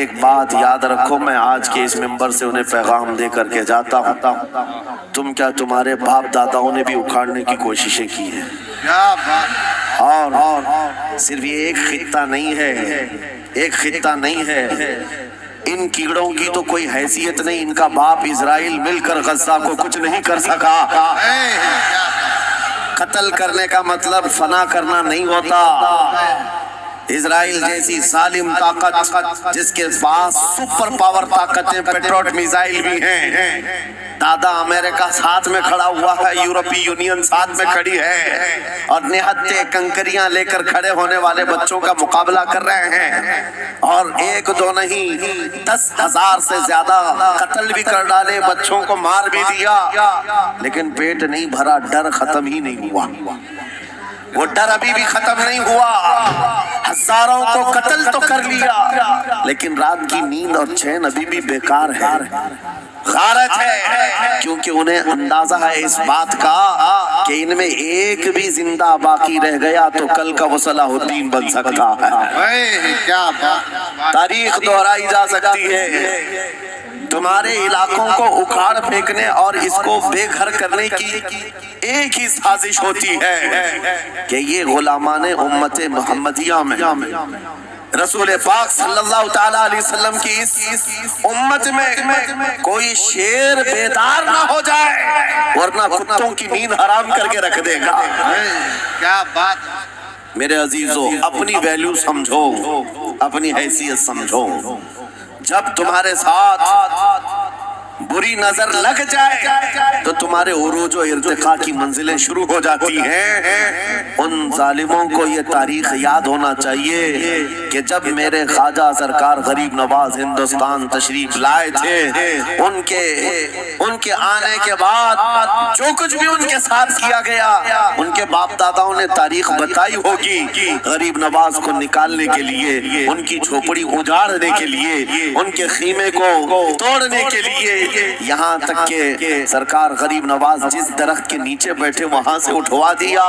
ایک بات یاد رکھو، میں آج کے اس منبر سے انہیں پیغام دے کر کے جاتا ہوں، تم کیا تمہارے باپ داداؤں نے بھی اکھاڑنے کی کوششیں کی ہیں، اور صرف یہ ایک خطہ نہیں ہے، ایک خطہ نہیں ہے، ان کیڑوں کی تو کوئی حیثیت نہیں، ان کا باپ اسرائیل مل کر غزہ کو کچھ نہیں کر سکا۔ قتل کرنے کا مطلب فنا کرنا نہیں ہوتا۔ اسرائیل جیسی ظالم طاقت جس کے پاس سپر پاور طاقتیں پیٹروٹ میزائل بھی ہیں، دادا امریکہ ساتھ میں کھڑا ہوا ہے، یورپی یونین ساتھ میں کھڑی ہے، اور نہتے کنکریاں لے کر کھڑے ہونے والے بچوں کا مقابلہ کر رہے ہیں، اور ایک دو نہیں 10,000 سے زیادہ قتل بھی کر ڈالے، بچوں کو مار بھی دیا، لیکن پیٹ نہیں بھرا، ڈر ختم ہی نہیں ہوا۔ وہ ڈر ابھی بھی ختم نہیں ہوا، ہزاروں کو قتل تو کر لیا، لیکن رات کی نیند اور چین ابھی بھی بیکار ہے، غارت ہے، کیونکہ انہیں اندازہ ہے اس بات کا کہ ان میں ایک بھی زندہ باقی رہ گیا تو کل کا وہ صلاح الدین بن سکتا ہے۔ تاریخ دہرائی جا سکتی ہے۔ تمہارے علاقوں کو اکھاڑ پھینکنے اور اس کو بے گھر کرنے کی ایک ہی سازش ہوتی ہے کہ یہ غلامان امت محمدیہ میں رسول پاک صلی اللہ تعالیٰ علیہ وسلم کی اس امت میں کوئی شیر بیدار نہ ہو جائے، ورنہ کتوں کی نیند حرام کر کے رکھ دے گا۔ کیا بات! میرے عزیزو، اپنی ویلیو سمجھو، اپنی حیثیت سمجھو۔ جب تمہارے ساتھ بری نظر لگ جائے تو تمہارے عروج و ارتقاء کی منزلیں شروع ہو جاتی ہیں۔ ان ظالموں کو یہ تاریخ یاد ہونا چاہیے کہ جب میرے خواجہ سرکار غریب نواز ہندوستان تشریف لائے تھے، ان کے آنے کے بعد جو کچھ بھی ان کے ساتھ کیا گیا، ان کے باپ داداؤں نے تاریخ بتائی ہوگی۔ غریب نواز کو نکالنے کے لیے، ان کی جھوپڑی اجاڑنے کے لیے، ان کے خیمے کو توڑنے کے لیے، یہاں تک کہ سرکار غریب نواز جس درخت کے نیچے بیٹھے وہاں سے اٹھوا دیا،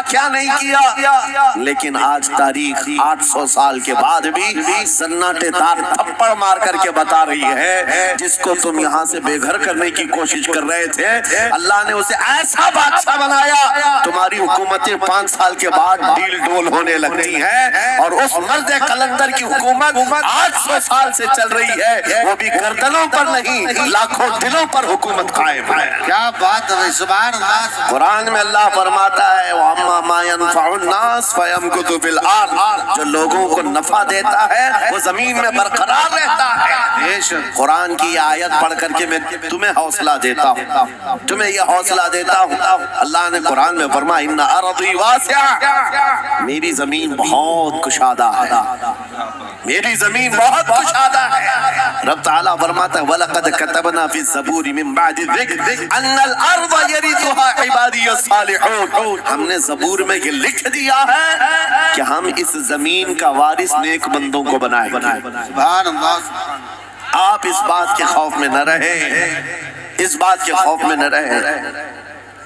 کیا نہیں کیا۔ لیکن آج تاریخ 800 سال کے بعد بھی سناٹے دار تھپڑ مار کر کے بتا رہی ہے، جس کو تم یہاں سے بے گھر کرنے کی کوشش کر رہے تھے، اللہ نے اسے ایسا بادشاہ بنایا، تمہاری حکومتیں 5 سال کے بعد ڈیل ڈول ہونے لگتی ہیں، اور اس مرد قلندر کی حکومت 800 سال سے چل رہی ہے، وہ بھی گردنوں پر نہیں لاکھوں دلوں پر حکومت قائم ہے۔ کیا بات ہے! سبحان اللہ! قرآن میں اللہ فرماتا ہے وَأَمَّا مَا يَنْفَعُ النَّاسِ فَيَمْكُثُ فِي الْأَرْضِ، جو لوگوں کو نفع دیتا ہے وہ زمین میں برقرار رہتا ہے۔ قرآن کی یہ آیت پڑھ کر کے میں تمہیں حوصلہ دیتا ہوں، تمہیں یہ حوصلہ دیتا ہوں۔ اللہ نے قرآن میں فرمایا اِنَّ أَرْضِي وَاسِعَةٌ، میری زمین بہت کشادہ ہے، میری زمین بہت کشادہ ہے۔ رب تعالیٰ فرماتا ہے وَلَقَدْ كَتَبْنَا فِي الزَّبُورِ مِن بَعْدِ الذِّكْرِ أَنَّ الْأَرْضَ يَرِثُهَا عِبَادِيَ الصَّالِحُونَ، ہم نے زبور میں یہ لکھ دیا ہے کہ ہم اس زمین کا وارث نیک بندوں کو بنائیں گے۔ سبحان اللہ! آپ اس بات کے خوف میں نہ رہیں، اس بات کے خوف میں نہ رہیں۔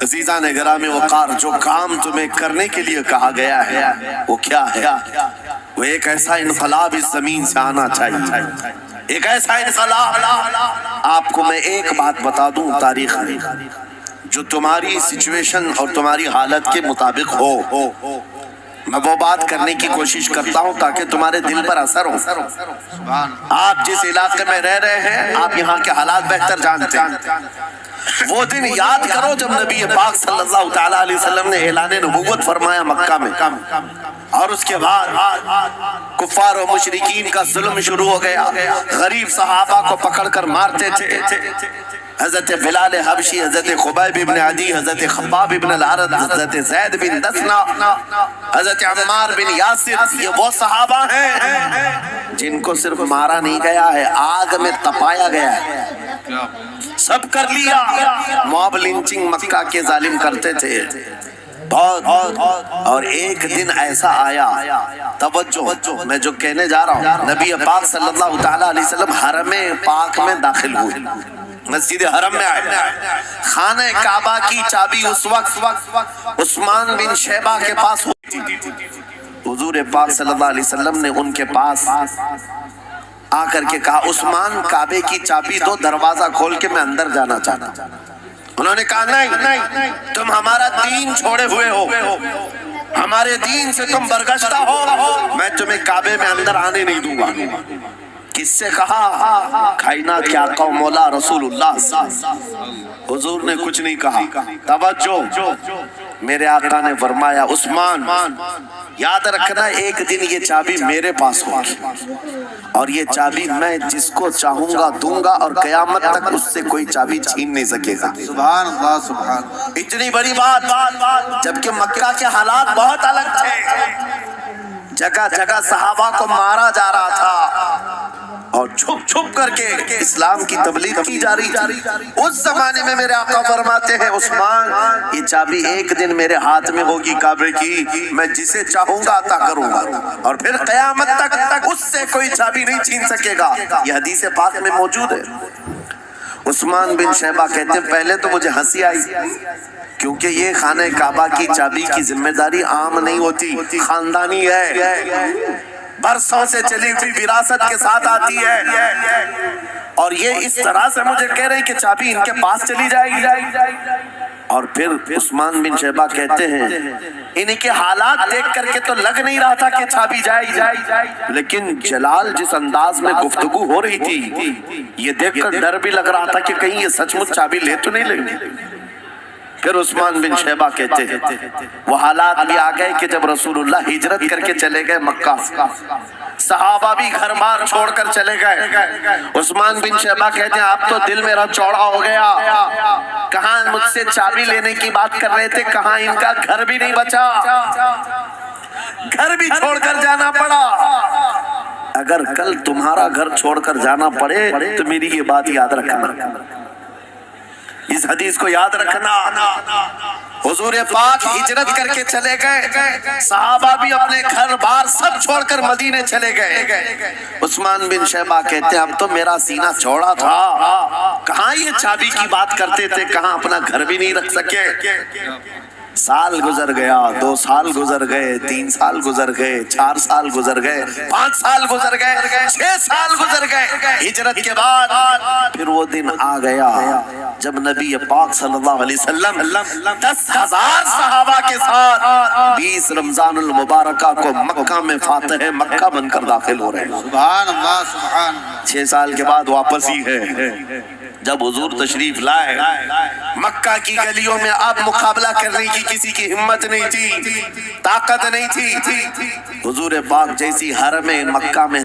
عزیزان گرامی وقار، جو کام تمہیں کرنے کے لیے کہا گیا ہے وہ کیا ہے؟ وہ ایک ایسا انقلاب اس زمین سے آنا چاہیے، ایک ایسا انقلاب۔ آپ کو میں ایک بات بتا دوں تاریخ میں، جو تمہاری سچویشن اور تمہاری حالت کے مطابق ہو، میں وہ بات کرنے کی کوشش کرتا ہوں تاکہ تمہارے دل پر اثر ہو۔ آپ جس علاقے میں رہ رہے ہیں، آپ یہاں کے حالات بہتر جانتے ہیں۔ وہ دن یاد کرو جب نبی پاک صلی اللہ تعالیٰ علیہ وسلم نے اعلان نبوت فرمایا مکہ میں، اور اس کے بعد کفار و مشرکین کا ظلم شروع ہو گیا، غریب صحابہ کو پکڑ کر مارتے تھے۔ حضرت بلال حبشی، حضرت خبیب ابن عدی، حضرت خباب ابن الحارث، حضرت زید بن دثنہ، حضرت عمار بن یاسر، یہ وہ صحابہ ہیں جن کو صرف مارا نہیں گیا ہے، آگ میں تپایا گیا ہے، سب کر لیا۔ موب لنچنگ مکہ کے ظالم کرتے تھے بہت، اور ایک دن ایسا آیا، توجہ میں جو کہنے جا رہا ہوں، نبی پاک صلی اللہ تعالیٰ علیہ وسلم حرم پاک میں داخل ہوئے، مسجد حرم میں آئے، خانہ کعبہ کی چابی اس وقت عثمان بن شیبہ کے پاس ہوئی تھی۔ حضور پاک صلی اللہ علیہ وسلم نے ان کے پاس آ کر کے کہا عثمان کعبے کی چابی دو، دروازہ کھول کے میں اندر جانا چاہتا ہوں۔ انہوں نے کہا نہیں، تم ہمارا دین چھوڑے ہوئے ہو، ہمارے دین سے تم برگشتہ ہو، میں تمہیں کعبے میں اندر آنے نہیں دوں گا۔ کس سے کہا؟ کائنات کے آقا و مولا رسول اللہ صلی اللہ علیہ وسلم۔ حضور نے کچھ نہیں کہا۔ توجہ، میرے آقا نے فرمایا عثمان یاد رکھنا ایک دن یہ چابی میرے پاس ہوگی، اور یہ چابی میں جس کو چاہوں گا دوں گا، اور قیامت تک اس سے کوئی چابی چھین نہیں سکے گا۔ سبحان اللہ سبحان اللہ۔ اتنی بڑی بات، جبکہ مکہ کے حالات بہت الگ تھے، جگہ جگہ صحابہ کو مارا جا رہا تھا اور چھپ چھپ کر کے اسلام کی تبلیغ کی جا رہی تھی۔ اس زمانے میں میرے آقا فرماتے ہیں عثمان یہ چابی ایک دن میرے ہاتھ میں ہوگی کعبے کی، میں جسے چاہوں گا عطا کروں گا، اور پھر قیامت تک اس سے کوئی چابی نہیں چھین سکے گا۔ یہ حدیث پاک میں موجود ہے۔ عثمان بن شیبہ کہتے ہیں پہلے تو مجھے ہنسی آئی، کیونکہ یہ خانہ کعبہ کی چابی کی ذمہ داری عام نہیں ہوتی، خاندانی ہے، برسوں سے چلی ہوئی وراثت کے ساتھ آتی ہے، اور یہ اس طرح سے مجھے کہہ رہے ہیں کہ چابی ان کے پاس چلی جائے گی۔ اور پھر عثمان بن شیبہ کہتے ہیں ان کے حالات دیکھ کر کے تو لگ نہیں رہا تھا کہ چابی جائے گی، لیکن جلال جس انداز میں گفتگو ہو رہی تھی یہ دیکھ کر ڈر بھی لگ رہا تھا کہ کہیں یہ سچ مچ چابی لے تو نہیں لیں گے۔ پھر عثمان بن شیبہ کہتے ہیں وہ حالات بھی آ گئے کہ جب رسول اللہ ہجرت کر کے چلے گئے مکہ، صحابہ بھی گھر بار چھوڑ کر چلے گئے۔ عثمان بن شیبہ کہتے ہیں اب تو دل میرا چوڑا ہو گیا، کہاں مجھ سے چابی لینے کی بات کر رہے تھے، کہاں ان کا گھر بھی نہیں بچا، گھر بھی چھوڑ کر جانا پڑا۔ اگر کل تمہارا گھر چھوڑ کر جانا پڑے تو میری یہ بات یاد رکھنا، اس حدیث کو یاد رکھنا۔ حضور پاک ہجرت کر کے چلے گئے، صحابہ بھی اپنے گھر بار سب چھوڑ کر مدینے چلے گئے۔ عثمان بن شیبہ کہتے ہیں اب تو میرا سینہ چوڑا تھا، کہاں یہ چابی کی بات کرتے تھے، کہاں اپنا گھر بھی نہیں رکھ سکے۔ سال گزر گیا، 2 سال گزر گئے، 3 سال گزر گئے، 4 سال گزر گئے، 5 سال گزر گئے، 6 سال گزر گئے۔ ہجرت کے بعد پھر وہ دن آ گیا جب نبی پاک صلی اللہ علیہ وسلم 10,000 صحابہ کے ساتھ 20 رمضان المبارکہ کو مکہ میں فاتح مکہ بن کر داخل ہو رہے ہیں۔ سبحان اللہ سبحان اللہ۔ 6 سال کے بعد واپس ہی ہے۔ جب حضور تشریف لائے مکہ کی گلیوں میں اب مقابلہ کرنے کی کسی کی ہمت نہیں تھی، طاقت نہیں تھی۔ حضور پاک جیسی حرم مکہ میں